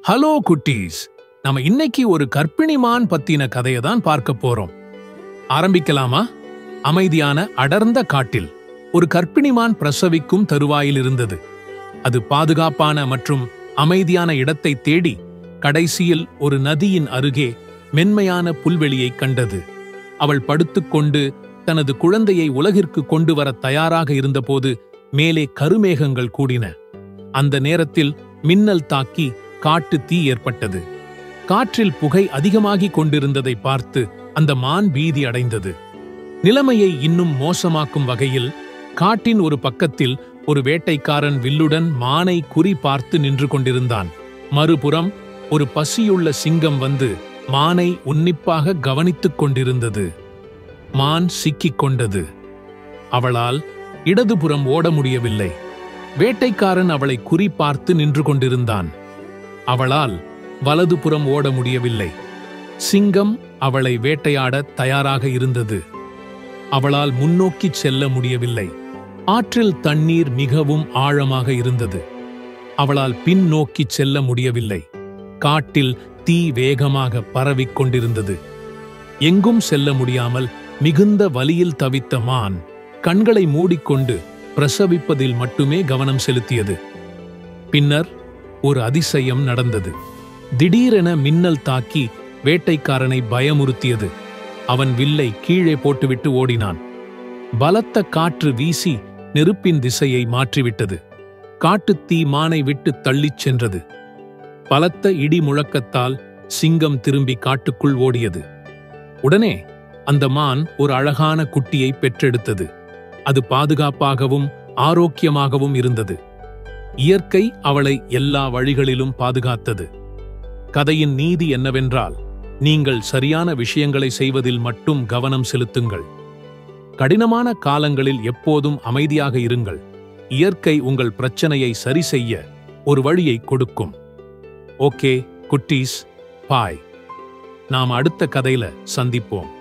Hello குட்டீஸ், நாம இன்னைக்கு ஒரு கர்ப்பிணி மான் பத்தின கதையை தான் பார்க்க போறோம். ஆரம்பிக்கலாமா? அமைதியான அடர்ந்த காட்டில் ஒரு கர்ப்பிணி மான் பிரசவிக்கும் தருவாயில் இருந்தது. அது பாதுகாப்பான மற்றும் அமைதியான இடத்தை தேடி கடைசியில் ஒரு நதியின் அருகே மென்மையான புல்வெளியை கண்டது. அவள் படுத்துக்கொண்டு தனது குழந்தையை உலகிற்கு கொண்டு வர தயாராக இருந்தபோது மேலே கருமேகங்கள் கூடின. அந்த நேரத்தில் மின்னல் தாக்கி காட்டு தீ ஏற்பட்டது. காற்றில் புகை அதிகமாகிக் கொண்டிருந்ததை பார்த்து அந்த மான் பீதி அடைந்தது. நிலைமையை இன்னும் மோசமாக்கும் வகையில் காட்டின் ஒரு பக்கத்தில் ஒரு வேட்டைக்காரன் வில்லுடன் மானை குறி பார்த்து நின்று கொண்டிருந்தான். மறுபுறம் ஒரு பசியுள்ள சிங்கம் வந்து மானை உன்னிப்பாக கவனித்துக் கொண்டிருந்தது. மான் சிக்கிக் கொண்டது. அவளால் இடதுபுறம் ஓட முடியவில்லை. வேட்டைக்காரன் அவளை குறி பார்த்து நின்று கொண்டிருந்தான். அவளால் வலதுபுறம் ஓட முடியவில்லை. சிங்கம் அவளை வேட்டையாட தயாராக இருந்தது. அவளால் முன்னோக்கிச் செல்ல முடியவில்லை. ஆற்றில் தண்ணீர் மிகவும் ஆழமாக இருந்தது. அவளால் பின்னோக்கிச் செல்ல முடியவில்லை. காட்டில் தீ வேகமாக பரவிக் கொண்டிருந்தது. எங்கும் செல்ல முடியாமல் மிகுந்த வலியில் தவித்த மான் கண்களை மூடிக்கொண்டு பிரசவிப்பதில் மட்டுமே கவனம் செலுத்தியது. பின்னர் ஒரு அதிசயம் நடந்தது. திடீரென மின்னல் தாக்கி வேட்டைக்காரனை பயமுறுத்தியது. அவன் வில்லை கீழே போட்டுவிட்டு ஓடினான். பலத்த காற்று வீசி நெருப்பின் திசையை மாற்றிவிட்டது. காட்டுத்தீ மானை விட்டு தள்ளிச் சென்றது. பலத்த இடி முழக்கத்தால் சிங்கம் திரும்பி காட்டுக்குள் ஓடியது. உடனே அந்த மான் ஒரு அழகான குட்டியை பெற்றெடுத்தது. அது பாதுகாப்பாகவும் ஆரோக்கியமாகவும் இருந்தது. இயற்கை அவளை எல்லா வழிகளிலும் பாதுகாத்தது. கதையின் நீதி என்னவென்றால், நீங்கள் சரியான விஷயங்களை செய்வதில் மட்டும் கவனம் செலுத்துங்கள். கடினமான காலங்களில் எப்போதும் அமைதியாக இருங்கள். இயற்கை உங்கள் பிரச்சனையை சரி செய்ய ஒரு வழியை கொடுக்கும். ஓகே குட்டீஸ், பாய். நாம் அடுத்த கதையில சந்திப்போம்.